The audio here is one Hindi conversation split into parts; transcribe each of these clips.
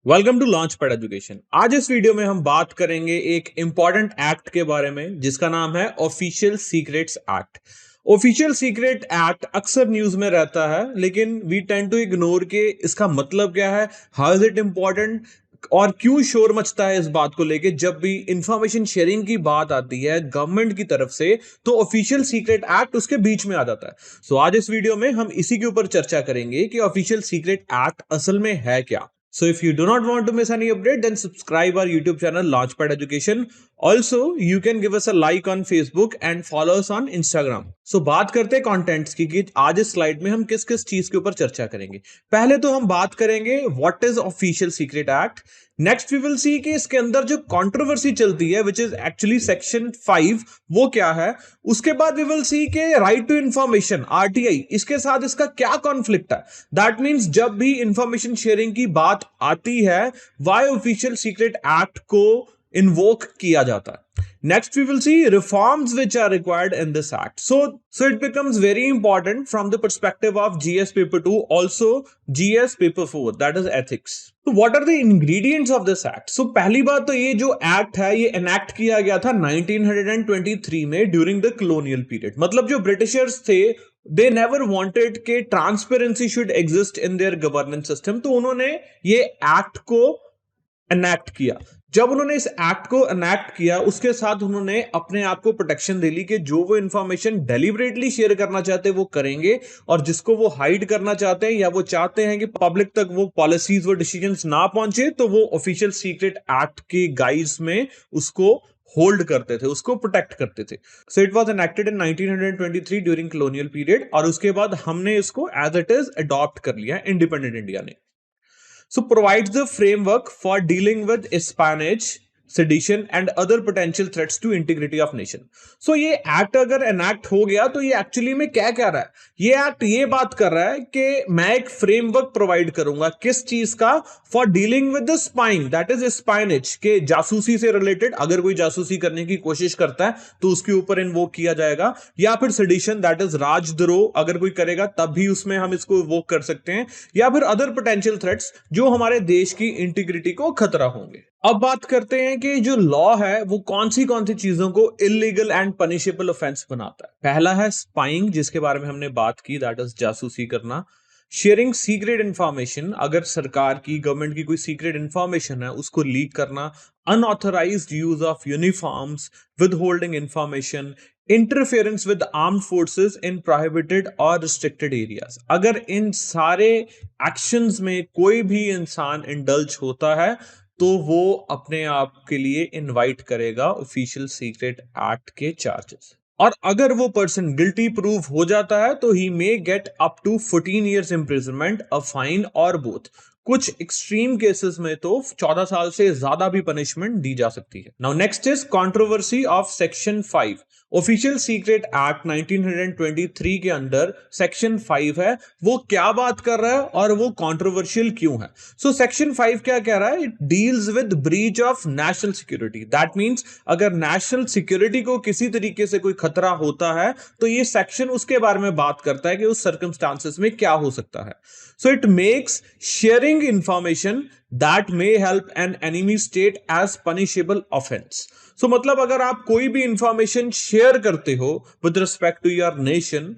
Welcome to launch pad education. आज इस वीडियो में हम बात करेंगे एक इंपॉर्टेंट एक्ट के बारे में जिसका नाम है official secrets act. Official secret act अक्सर न्यूज में रहता है, लेकिन वी टेंड टू इग्नोर के इसका मतलब क्या है, हाउ इज इट इंपॉर्टेंट और क्यों शोर मचता है इस बात को लेके जब भी इंफॉर्मेशन शेयरिंग की बात आती है गवर्नमेंट की तरफ से, तो ऑफिशियल सीक्रेट एक्ट उसके बीच में आ जाता है। सो आज इस वीडियो में हम इसी के ऊपर चर्चा करेंगे कि ऑफिशियल सीक्रेट एक्ट असल में है क्या। So if you do not want to miss any update, then subscribe our YouTube channel Launchpad Education. Also, you can give us a like on Facebook and follow us on Instagram. So बात करते हैं कंटेंट्स की कि आज इस स्लाइड में हम किस किस चीज के ऊपर चर्चा करेंगे। पहले तो हम बात करेंगे what is official secret act. Next we will see कि इसके अंदर जो कंट्रोवर्सी चलती है विच इज एक्चुअली सेक्शन 5 वो क्या है। उसके बाद वी विल सी के राइट टू इंफॉर्मेशन आरटीआई, इसके साथ इसका क्या कॉन्फ्लिक्ट है। दैट मींस जब भी इंफॉर्मेशन शेयरिंग की बात आती है वाई ऑफिशियल सीक्रेट एक्ट को इन्वोक किया जाता है। Next, we will see reforms which are required in this act. So it becomes very important from the perspective of GS paper 2, also GS paper 4, that is ethics. So what are the ingredients of this act? So पहली बात तो ये जो एक्ट है ये enact किया गया था 1923 में during the colonial period। मतलब जो ब्रिटिशर्स थे they never wanted कि transparency should exist in their governance system, तो उन्होंने ये एक्ट को enact किया। जब उन्होंने इस एक्ट को एनैक्ट किया उसके साथ उन्होंने अपने आप को प्रोटेक्शन दे ली कि जो वो इंफॉर्मेशन डेलिबरेटली शेयर करना चाहते हैं वो करेंगे, और जिसको वो हाइड करना चाहते हैं या वो चाहते हैं कि पब्लिक तक वो पॉलिसीज वो डिसीजंस ना पहुंचे, तो वो ऑफिशियल सीक्रेट एक्ट के गाइज में उसको होल्ड करते थे, उसको प्रोटेक्ट करते थे। So it was enacted in 1923 during colonial period, और उसके बाद हमने इसको एज इट इज अडॉप्ट कर लिया इंडिपेंडेंट इंडिया ने। So provides the framework for dealing with espionage, sedition and other potential threats to integrity of nation. So ये एक्ट अगर एनैक्ट हो गया तो ये एक्चुअली में क्या कह रहा है, ये एक्ट ये बात कर रहा है कि मैं एक फ्रेमवर्क प्रोवाइड करूंगा किस चीज का, for dealing with the spying, that is espionage, के जासूसी से रिलेटेड अगर कोई जासूसी करने की कोशिश करता है तो उसके ऊपर इन्वोक किया जाएगा, या फिर सेडिशन दैट इज राजद्रोह अगर कोई करेगा तब भी उसमें हम इसको इन्वोक कर सकते हैं, या फिर अदर पोटेंशियल थ्रेट्स जो हमारे देश की इंटीग्रिटी को खतरा होंगे। अब बात करते हैं कि जो लॉ है वो कौन सी चीजों को इलीगल एंड पनिशेबल ऑफेंस बनाता है। पहला है स्पाइंग, जिसके बारे में हमने बात की, दैट इज जासूसी करना। शेयरिंग सीक्रेट इंफॉर्मेशन, अगर सरकार की गवर्नमेंट की कोई सीक्रेट इंफॉर्मेशन है उसको लीक करना। Unauthorised use of uniforms, withholding information, interference with armed forces in prohibited और रिस्ट्रिक्टेड एरियाज। अगर इन सारे एक्शंस में कोई भी इंसान इंडल्ज होता है तो वो अपने आप के लिए इनवाइट करेगा ऑफिशियल सीक्रेट एक्ट के चार्जेस, और अगर वो पर्सन गिल्टी प्रूव हो जाता है तो he may get up to 14 years imprisonment, a fine और बोथ। कुछ एक्सट्रीम केसेस में तो 14 साल से ज्यादा भी पनिशमेंट दी जा सकती है। Now next is controversy of section 5। Official secret act 1923 के अंदर सेक्शन 5 है, वो क्या बात कर रहा है और वो कंट्रोवर्शियल क्यों है। सो सेक्शन 5 क्या कह रहा है, it deals with breach of national security. That means अगर नेशनल सिक्योरिटी को किसी तरीके से कोई खतरा होता है तो ये सेक्शन उसके बारे में बात करता है कि उस सर्कमस्टांसेस में क्या हो सकता है। So it makes sharing information that may help an enemy state as punishable offense. So मतलब अगर आप कोई भी इंफॉर्मेशन शेयर करते हो with respect to your nation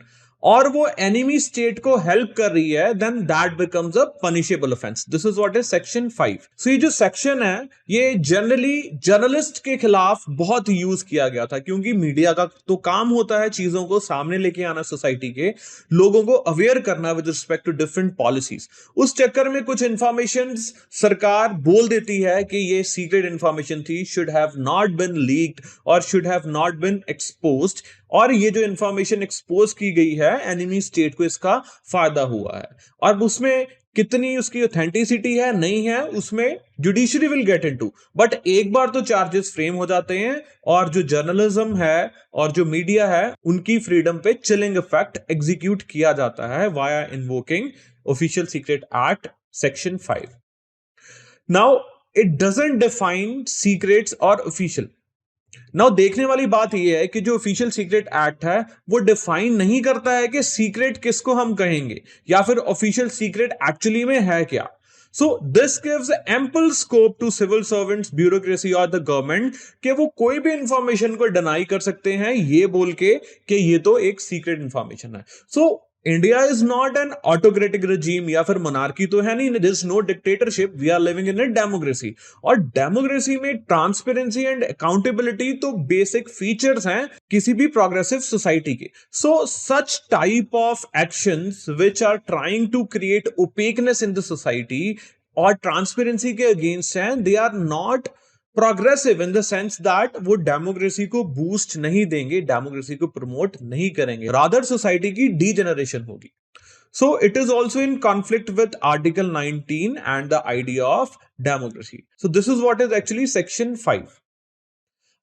और वो एनिमी स्टेट को हेल्प कर रही है, then that becomes a punishable offence. This is what is section 5। So ये जो सेक्शन है ये जनरली जर्नलिस्ट के खिलाफ बहुत यूज किया गया था, क्योंकि मीडिया का तो काम होता है चीजों को सामने लेके आना, सोसाइटी के लोगों को अवेयर करना with respect to different policies. उस चक्कर में कुछ इंफॉर्मेशन सरकार बोल देती है कि ये सीक्रेट इंफॉर्मेशन थी, should have not been leaked और should have not been exposed, और ये जो इंफॉर्मेशन एक्सपोज की गई है एनिमी स्टेट को इसका फायदा हुआ है। और उसमें कितनी उसकी ऑथेंटिसिटी है नहीं है उसमें judiciary will get into, but एक बार तो चार्जेस फ्रेम हो जाते हैं और जो जर्नलिज्म है और जो मीडिया है उनकी फ्रीडम पे चिलिंग इफेक्ट एग्जीक्यूट किया जाता है via invoking official secret act section 5। Now it doesn't define secrets और ऑफिशियल। नाउ देखने वाली बात यह है कि जो ऑफिशियल सीक्रेट एक्ट है वो डिफाइन नहीं करता है कि सीक्रेट किसको हम कहेंगे या फिर ऑफिशियल सीक्रेट एक्चुअली में है क्या। So this gives ample scope to civil servants, bureaucracy और द गवर्नमेंट कि वो कोई भी इंफॉर्मेशन को डिनाई कर सकते हैं ये बोल के कि ये तो एक सीक्रेट इंफॉर्मेशन है। So India is not an autocratic regime या फिर मोनार्की तो है नहीं, this no dictatorship, we are living in a democracy. और डेमोक्रेसी में ट्रांसपेरेंसी एंड अकाउंटेबिलिटी तो बेसिक फीचर्स हैं किसी भी प्रोग्रेसिव सोसाइटी के। So such type of actions which are trying to create opaqueness in the society और ट्रांसपेरेंसी के अगेंस्ट हैं, they are not progressive in the sense that वो डेमोक्रेसी को बूस्ट नहीं देंगे, डेमोक्रेसी को प्रमोट नहीं करेंगे, रादर सोसाइटी की डीजेनरेशन होगी। So it is also in conflict with article 19 and the idea of democracy. So this is what is actually section 5।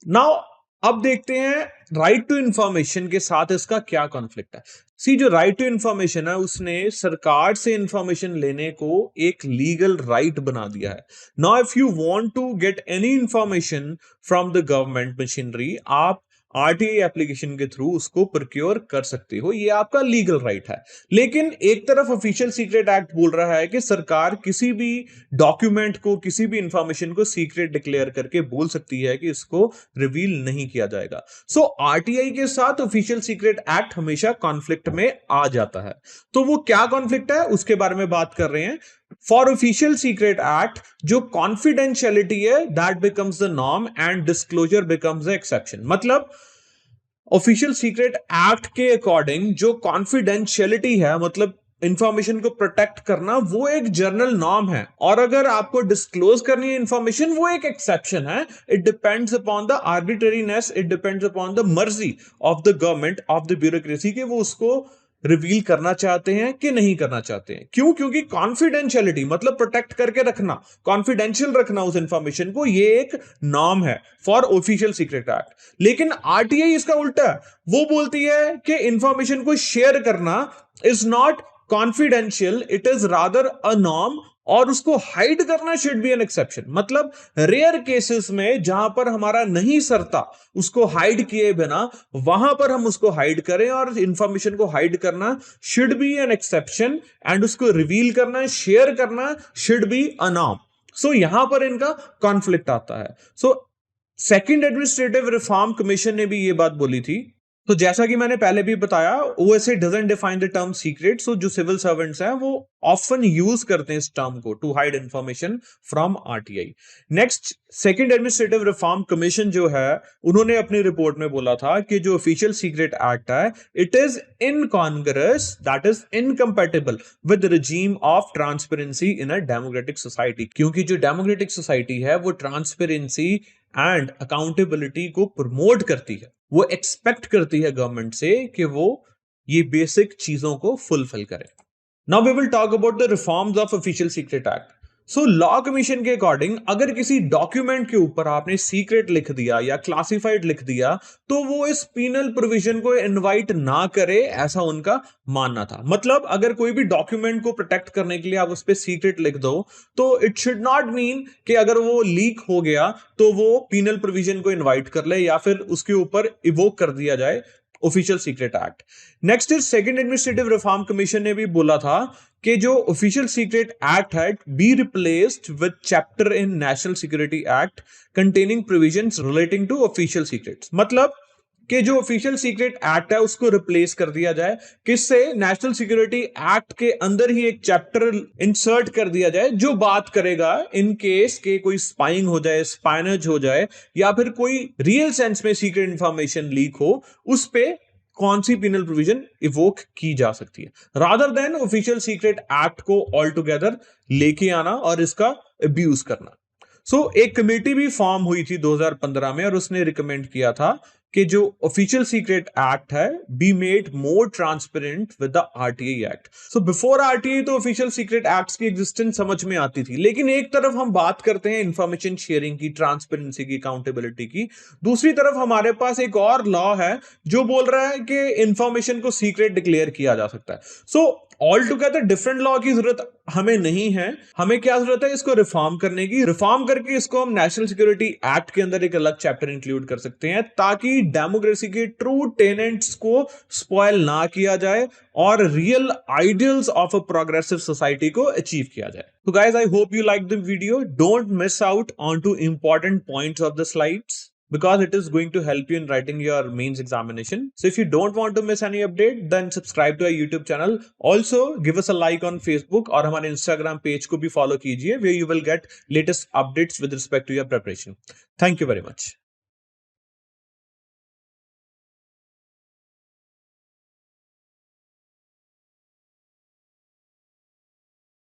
Now अब देखते हैं राइट टू इंफॉर्मेशन के साथ इसका क्या कॉन्फ्लिक्ट है। सी जो राइट टू इंफॉर्मेशन है उसने सरकार से इंफॉर्मेशन लेने को एक लीगल राइट बना दिया है। Now if you want to get any information from the government machinery, आप आरटीआई एप्लीकेशन के थ्रू उसको प्रोक्योर कर सकते हो, ये आपका लीगल राइट है। लेकिन एक तरफ ऑफिशियल सीक्रेट एक्ट बोल रहा है कि सरकार किसी भी डॉक्यूमेंट को, किसी भी इंफॉर्मेशन को सीक्रेट डिक्लेयर करके बोल सकती है कि इसको रिवील नहीं किया जाएगा। सो आरटीआई के साथ ऑफिशियल सीक्रेट एक्ट हमेशा कॉन्फ्लिक्ट में आ जाता है। तो वो क्या कॉन्फ्लिक्ट है उसके बारे में बात कर रहे हैं। फॉर ऑफिशियल सीक्रेट एक्ट जो कॉन्फिडेंशियलिटी है that becomes the norm and disclosure becomes the exception. मतलब ऑफिशियल सीक्रेट एक्ट के अकॉर्डिंग जो कॉन्फिडेंशियलिटी है, मतलब इंफॉर्मेशन को प्रोटेक्ट करना, वो एक जनरल नॉर्म है, और अगर आपको डिस्क्लोज करनी है इंफॉर्मेशन वो एक एक्सेप्शन है। It depends upon the arbitrariness, it depends upon the मर्जी of the government, of the bureaucracy कि वो उसको रिवील करना चाहते हैं कि नहीं करना चाहते हैं। क्यों? क्योंकि कॉन्फिडेंशियलिटी मतलब प्रोटेक्ट करके रखना, कॉन्फिडेंशियल रखना उस इंफॉर्मेशन को, ये एक नॉर्म है फॉर ऑफिशियल सीक्रेट एक्ट। लेकिन आरटीआई इसका उल्टा है, वो बोलती है कि इंफॉर्मेशन को शेयर करना is not confidential, it is rather a norm, और उसको हाइड करना शुड बी एन एक्सेप्शन। मतलब रेयर केसेस में जहां पर हमारा नहीं सरता उसको हाइड किए बिना, वहां पर हम उसको हाइड करें, और इंफॉर्मेशन को हाइड करना should be an exception, and उसको रिवील करना, शेयर करना शुड बी अ नॉर्म। सो यहां पर इनका कॉन्फ्लिक्ट आता है। So second administrative reform commission ने भी ये बात बोली थी। तो जैसा कि मैंने पहले भी बताया, OSA doesn't define the term secret. So जो सिविल सर्वेंट्स हैं वो ऑफन यूज करते हैं इस टर्म को to hide information from RTI. Next, second administrative reform commission जो है उन्होंने अपनी रिपोर्ट में बोला था कि जो ऑफिशियल सीक्रेट एक्ट है it is incongruous, that is incompatible with regime of transparency in a democratic society. क्योंकि जो डेमोक्रेटिक सोसाइटी है वो ट्रांसपेरेंसी एंड अकाउंटेबिलिटी को प्रमोट करती है, वो एक्सपेक्ट करती है गवर्नमेंट से कि वो ये बेसिक चीजों को फुलफिल करे। Now we will talk about the reforms of official secret act. So law commission के अकॉर्डिंग अगर किसी डॉक्यूमेंट के ऊपर आपने सीक्रेट लिख दिया या क्लासिफाइड लिख दिया तो वो इस पीनल प्रोविजन को इनवाइट ना करे, ऐसा उनका मानना था। मतलब अगर कोई भी डॉक्यूमेंट को प्रोटेक्ट करने के लिए आप उस पर सीक्रेट लिख दो तो इट शुड नॉट मीन कि अगर वो लीक हो गया तो वो पीनल प्रोविजन को इन्वाइट कर ले या फिर उसके ऊपर इवोक कर दिया जाए official secret act. Next is second administrative reform commission ने भी बोला था कि जो ऑफिशियल सीक्रेट एक्ट है be replaced with chapter in national security act containing provisions relating to official secrets. मतलब कि जो ऑफिशियल सीक्रेट एक्ट है उसको रिप्लेस कर दिया जाए, किससे? नेशनल सिक्योरिटी एक्ट के अंदर ही एक चैप्टर इंसर्ट कर दिया जाए जो बात करेगा इन केस के कोई स्पाइंग हो जाए, स्पाइनेज हो जाए, या फिर कोई रियल सेंस में सीक्रेट इंफॉर्मेशन लीक हो, उस पे कौन सी पिनल प्रोविजन इवोक की जा सकती है, rather than official secret act को ऑल टुगेदर लेके आना और इसका अब्यूज करना। सो एक कमेटी भी फॉर्म हुई थी 2015 में और उसने रिकमेंड किया था कि जो ऑफिशियल सीक्रेट एक्ट है be made more transparent with the RTI act. So before RTI तो ऑफिशियल सीक्रेट एक्ट्स की एग्जिस्टेंस समझ में आती थी, लेकिन एक तरफ हम बात करते हैं इंफॉर्मेशन शेयरिंग की, ट्रांसपेरेंसी की, अकाउंटेबिलिटी की, दूसरी तरफ हमारे पास एक और लॉ है जो बोल रहा है कि इंफॉर्मेशन को सीक्रेट डिक्लेयर किया जा सकता है। So all together different law की जरूरत हमें नहीं है। हमें क्या जरूरत है, इसको रिफॉर्म करने की। रिफॉर्म करके इसको हम नेशनल सिक्योरिटी एक्ट के अंदर एक अलग चैप्टर इंक्लूड कर सकते हैं, ताकि डेमोक्रेसी के ट्रू टेनेंट्स को स्पॉइल ना किया जाए और real ideals of a progressive society को अचीव किया जाए। तो guys, I hope you like the video. Don't miss out on two important points of the slides, because it is going to help you in writing your mains examination. So if you don't want to miss any update, then subscribe to our YouTube channel. Also give us a like on Facebook और हमारे Instagram page को भी follow कीजिए, where you will get latest updates with respect to your preparation. Thank you very much.